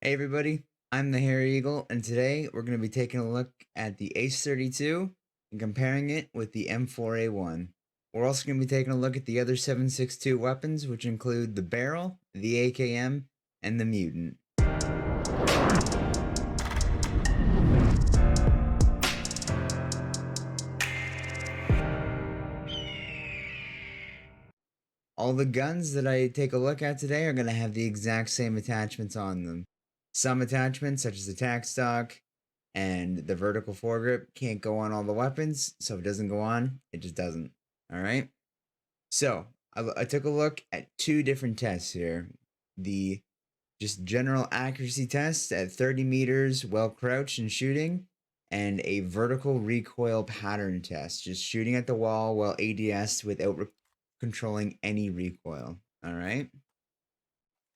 Hey everybody, I'm the Hairy Eagle, and today we're going to be taking a look at the Ace32 and comparing it with the M4A1. We're also going to be taking a look at the other 762 weapons, which include the Beryl, the AKM, and the Mutant. All the guns that I take a look at today are going to have the exact same attachments on them. Some attachments, such as the tack stock and the vertical foregrip, can't go on all the weapons, so if it doesn't go on, it just doesn't. Alright? So, I took a look at two different tests here. The just general accuracy test at 30 meters while crouched and shooting, and a vertical recoil pattern test, just shooting at the wall while ADS without controlling any recoil. All right.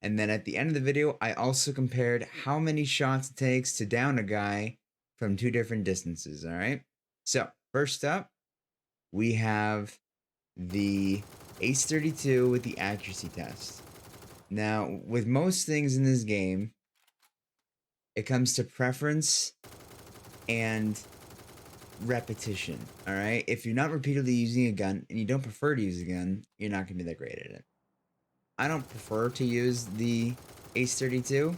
And then at the end of the video, I also compared how many shots it takes to down a guy from two different distances. All right. So, first up, we have the Ace32 with the accuracy test. Now, with most things in this game, it comes to preference and repetition. All right. If you're not repeatedly using a gun and you don't prefer to use a gun, you're not going to be that great at it. I don't prefer to use the Ace32,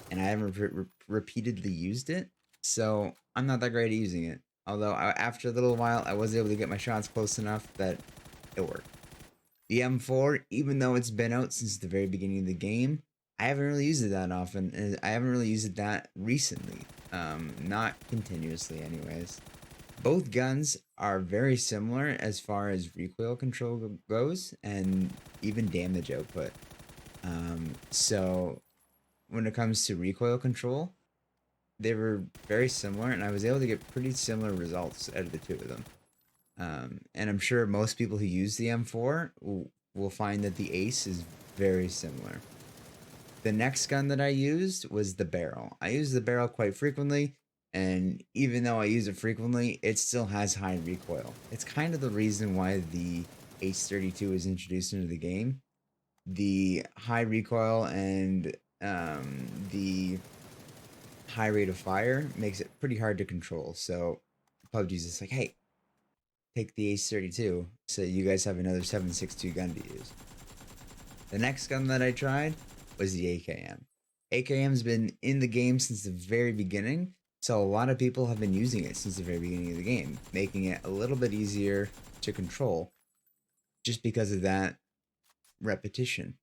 and I haven't repeatedly used it, so I'm not that great at using it. Although, after a little while, I was able to get my shots close enough that it worked. The M4, even though it's been out since the very beginning of the game, I haven't really used it that often, and I haven't really used it that recently. Not continuously, anyways. Both guns are very similar as far as recoil control goes, and even damage output. So when it comes to recoil control, they were very similar, and I was able to get pretty similar results out of the two of them. And I'm sure most people who use the M4 will find that the Ace is very similar. The next gun that I used was the Beryl. I use the Beryl quite frequently, and even though I use it frequently, it still has high recoil. It's kind of the reason why the Ace32 was introduced into the game. The high recoil and the high rate of fire makes it pretty hard to control. So PUBG's just like, hey, take the Ace32 so you guys have another 762 gun to use. The next gun that I tried was the AKM. AKM's been in the game since the very beginning, so a lot of people have been using it since the very beginning of the game, making it a little bit easier to control just because of that repetition.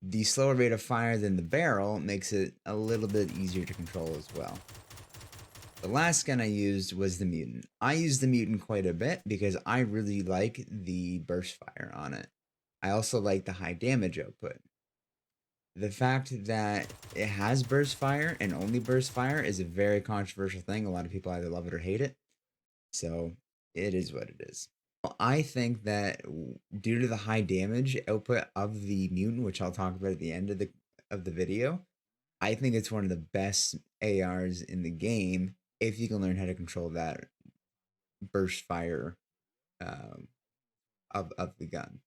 The slower rate of fire than the Beryl makes it a little bit easier to control as well. The last gun I used was the Mutant. I use the Mutant quite a bit because I really like the burst fire on it. I also like the high damage output. The fact that it has burst fire and only burst fire is a very controversial thing. A lot of people either love it or hate it. So it is what it is. I think that due to the high damage output of the Mutant, which I'll talk about at the end of the video, I think it's one of the best ARs in the game if you can learn how to control that burst fire um, of the gun.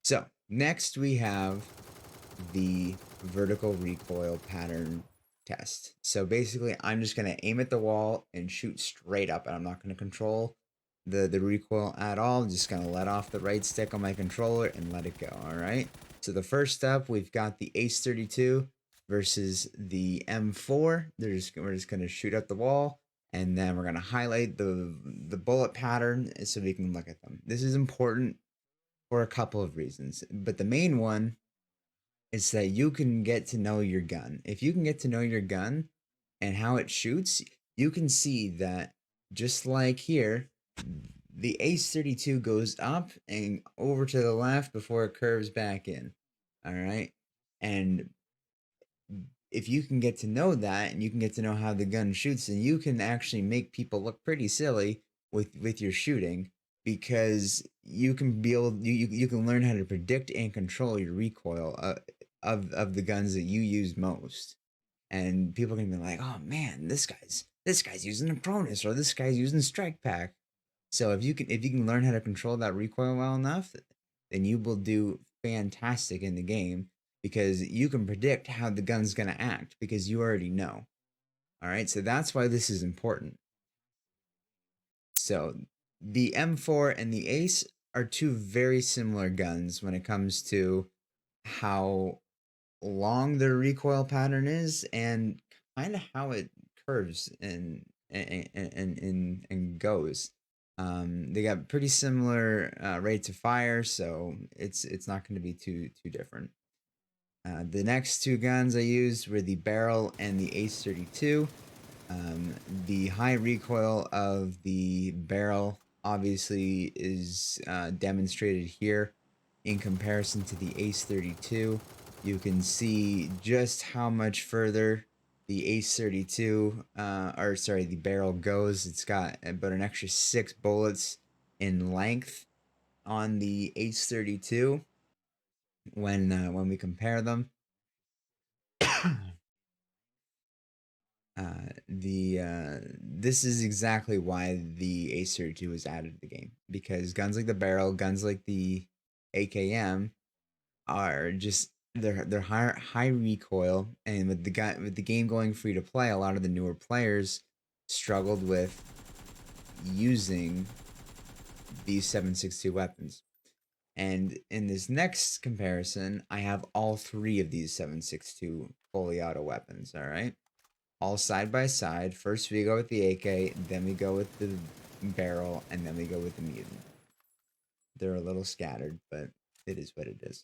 So next we have the vertical recoil pattern test. So basically, I'm just gonna aim at the wall and shoot straight up, and I'm not gonna control the recoil at all. I'm just gonna let off the right stick on my controller and let it go. All right. So the first step, we've got the Ace32 versus the M4. We're just gonna shoot up the wall, and then we're gonna highlight the bullet pattern so we can look at them. This is important for a couple of reasons, but the main one is that you can get to know your gun. If you can get to know your gun and how it shoots, you can see that just like here, the Ace32 goes up and over to the left before it curves back in. All right. And if you can get to know that and you can get to know how the gun shoots, then you can actually make people look pretty silly with your shooting, because you can you can learn how to predict and control your recoil of the guns that you use most. And people can be like, oh man, this guy's using a Cronus, or this guy's using Strike Pack. So if you can learn how to control that recoil well enough, then you will do fantastic in the game. because you can predict how the gun's going to act because you already know. All right, so that's why this is important. So the M4 and the Ace are two very similar guns when it comes to how long their recoil pattern is and kind of how it curves and goes. They got pretty similar rates of fire, so it's not going to be too different. The next two guns I used were the Beryl and the Ace32. Um, the high recoil of the Beryl obviously is demonstrated here in comparison to the Ace32. You can see just how much further the Ace32, or sorry, the Beryl goes. It's got about an extra 6 bullets in length on the Ace32 when we compare them. The This is exactly why the Ace32 was added to the game, because guns like the Beryl, guns like the AKM are just they're high recoil, and with the game going free to play, a lot of the newer players struggled with using these 7.62 weapons. And in this next comparison, I have all three of these 7.62 fully auto weapons. All right, all side by side. First we go with the AK, then we go with the Beryl, and then we go with the Mutant. They're a little scattered, but it is what it is.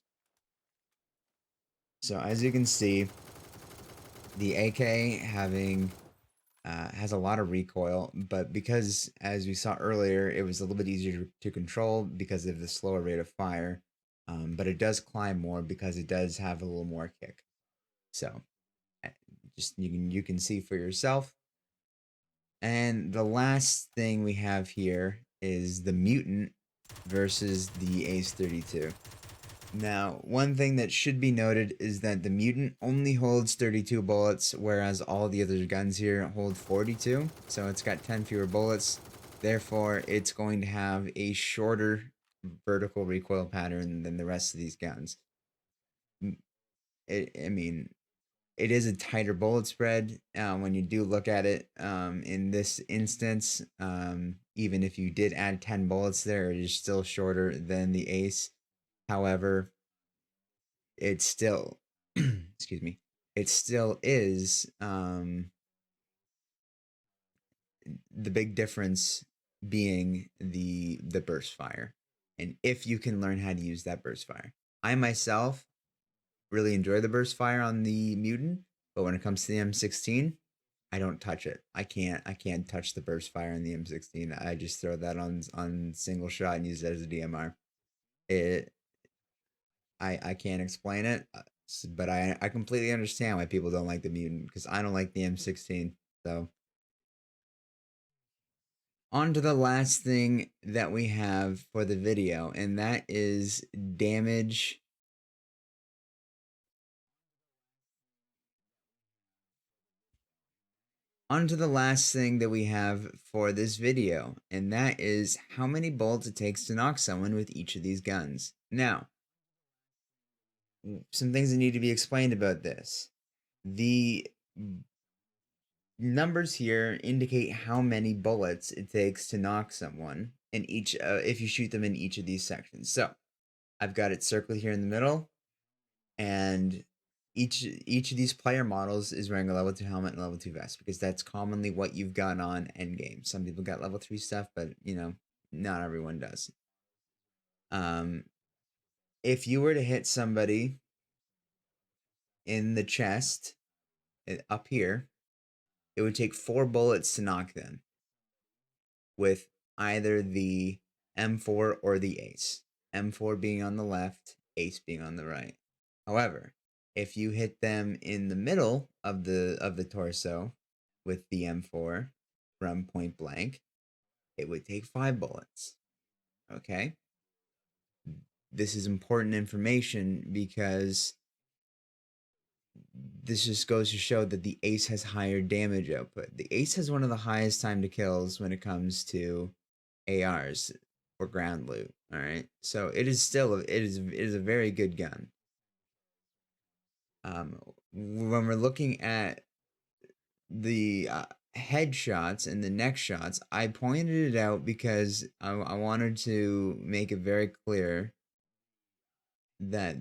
So as you can see, the AK has a lot of recoil, but because, as we saw earlier, it was a little bit easier to control because of the slower rate of fire, but it does climb more because it does have a little more kick. So uh, just you can see for yourself. And the last thing we have here is the Mutant versus the Ace32. Now, one thing that should be noted is that the Mutant only holds 32 bullets, whereas all the other guns here hold 42. So it's got 10 fewer bullets. Therefore, it's going to have a shorter vertical recoil pattern than the rest of these guns. I mean, it is a tighter bullet spread when you do look at it. In this instance, even if you did add 10 bullets there, it is still shorter than the Ace. However, it's still, excuse me, it still is the big difference being the burst fire, and if you can learn how to use that burst fire. I myself really enjoy the burst fire on the Mutant, but when it comes to the M16, I don't touch it. I can't touch the burst fire on the M16. I just throw that on single shot and use it as a DMR. It I can't explain it, but I completely understand why people don't like the Mutant, because I don't like the M16. So on to the last thing that we have for the video, and that is damage. On to the last thing that we have for this video, and that is how many bullets it takes to knock someone with each of these guns. Now, some things that need to be explained about this. The numbers here indicate how many bullets it takes to knock someone in each, if you shoot them in each of these sections. So, I've got it circled here in the middle, and each of these player models is wearing a level 2 helmet and level 2 vest, because that's commonly what you've got on endgame. Some people got level 3 stuff, but not everyone does. Um, if you were to hit somebody in the chest, up here, it would take 4 bullets to knock them with either the M4 or the Ace. M4 being on the left, Ace being on the right. However, if you hit them in the middle of the torso with the M4 from point blank, it would take 5 bullets. Okay? This is important information because this just goes to show that the Ace has higher damage output. The Ace has one of the highest time to kills when it comes to ARs or ground loot. All right, so it is still it is a very good gun. Um, when we're looking at the headshots and the neck shots, I pointed it out because I wanted to make it very clear that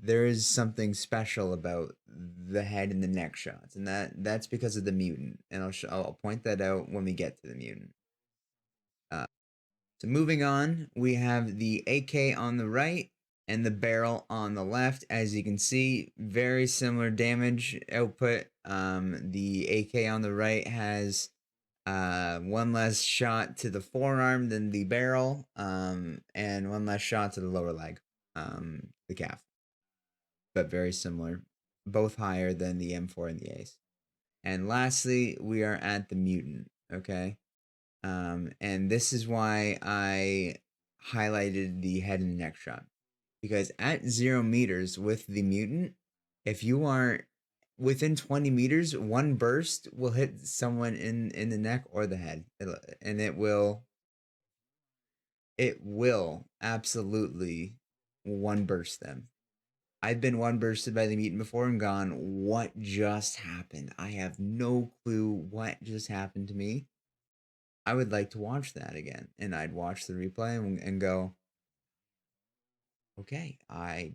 there is something special about the head and the neck shots, and that's because of the mutant. And I'll point that out when we get to the mutant. Uh, so moving on, we have the AK on the right and the barrel on the left. As you can see, very similar damage output. The AK on the right has one less shot to the forearm than the barrel, and one less shot to the lower leg, the calf, but very similar, both higher than the M4 and the Ace. And lastly, we are at the mutant. Okay, and this is why I highlighted the head and neck shot, because at 0 meters with the mutant, if you are within 20 meters, one burst will hit someone in the neck or the head, and it will absolutely one burst them. I've been one bursted by the mutant before and gone, what just happened? I have no clue what just happened to me. I would like to watch that again. And I'd watch the replay and go, okay, I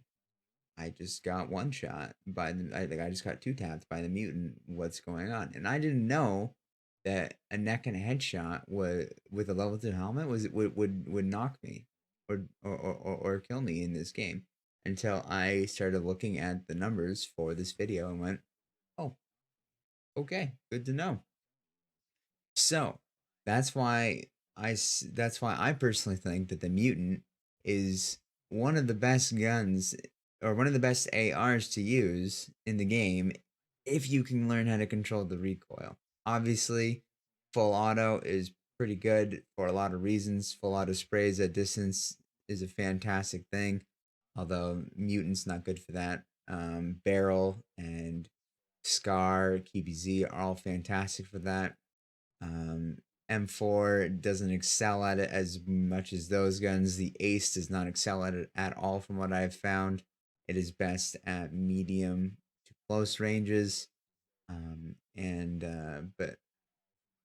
just got one shot by the I think I just got two tapped by the mutant. What's going on? And I didn't know that a neck and a headshot would with a level 2 helmet was would knock me or kill me in this game until I started looking at the numbers for this video and went, oh, okay, good to know. So that's why that's why I personally think that the mutant is one of the best guns or one of the best ARs to use in the game if you can learn how to control the recoil. Obviously, full auto is pretty good for a lot of reasons. Full auto sprays at distance is a fantastic thing, although mutant's not good for that. Barrel and Scar, KBZ are all fantastic for that. um, M4 doesn't excel at it as much as those guns. The Ace does not excel at it at all, from what I've found. It is best at medium to close ranges, and but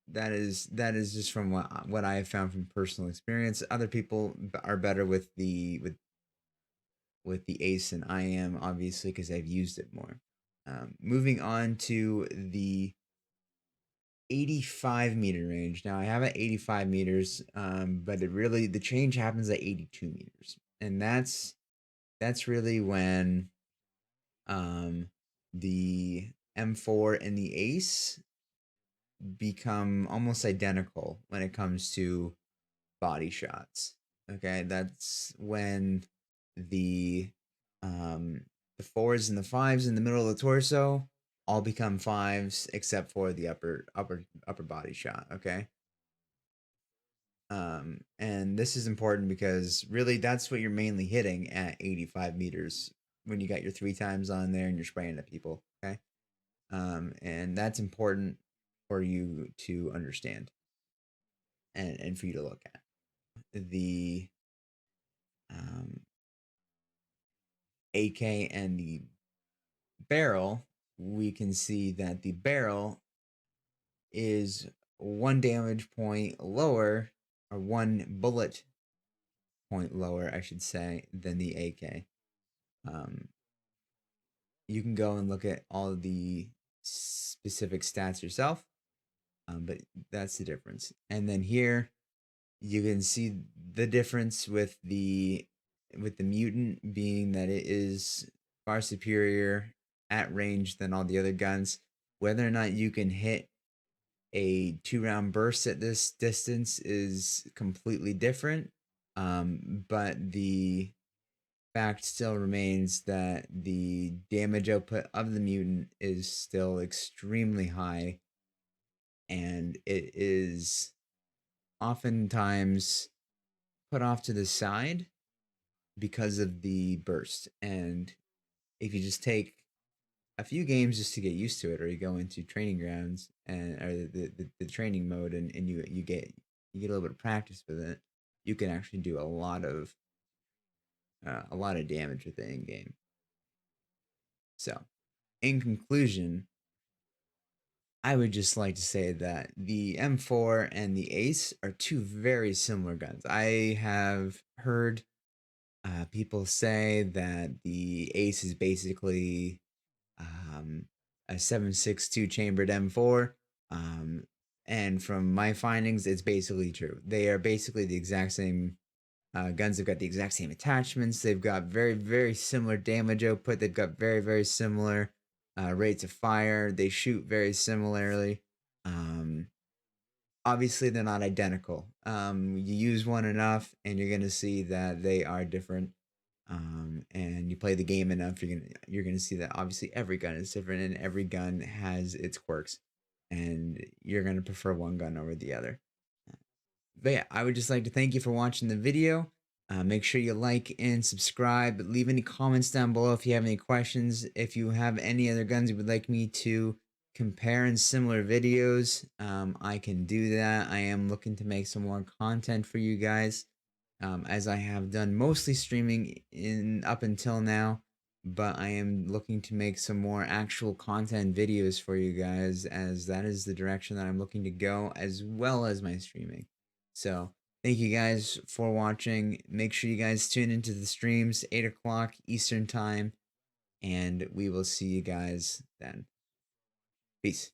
that is just from what I have found from personal experience. Other people are better with the Ace than I am, obviously, because I've used it more. Moving on to the 85-meter range. Now I have at 85 meters, but the change happens at 82 meters, and that's really when the M4 and the Ace become almost identical when it comes to body shots. Okay, that's when the um the fours and the fives in the middle of the torso all become fives except for the upper body shot. Okay. And this is important because really that's what you're mainly hitting at 85 meters when you got your three times on there and you're spraying at people. Okay. And that's important for you to understand and for you to look at. The um, AK and the barrel, we can see that the barrel is one damage point lower, or one bullet point lower, I should say, than the AK. Um, you can go and look at all of the specific stats yourself, but that's the difference. And then here you can see the difference with the mutant being that it is far superior at range than all the other guns. Whether or not you can hit a 2-round burst at this distance is completely different. But the fact still remains that the damage output of the mutant is still extremely high, and it is oftentimes put off to the side because of the burst. And if you just take a few games just to get used to it, or you go into training grounds and or the training mode, and you get a little bit of practice with it, you can actually do a lot of damage with it in game. So, in conclusion, I would just like to say that the M4 and the Ace are two very similar guns. I have heard people say that the Ace is basically um, a 762 chambered M4. Um, and from my findings, it's basically true. They are basically the exact same guns. Have got the exact same attachments. They've got very, very similar damage output. They've got very, very similar rates of fire. They shoot very similarly. Um, Obviously, they're not identical. You use one enough, and you're gonna see that they are different. And you play the game enough, you're gonna see that obviously every gun is different, and every gun has its quirks, and you're gonna prefer one gun over the other. But yeah, I would just like to thank you for watching the video. Make sure you like and subscribe. Leave any comments down below if you have any questions. If you have any other guns you would like me to compare in similar videos, I can do that. I am looking to make some more content for you guys, as I have done mostly streaming in up until now. But I am looking to make some more actual content videos for you guys, as that is the direction that I'm looking to go, as well as my streaming. So thank you guys for watching. Make sure you guys tune into the streams, 8 o'clock Eastern time, and we will see you guys then. Peace.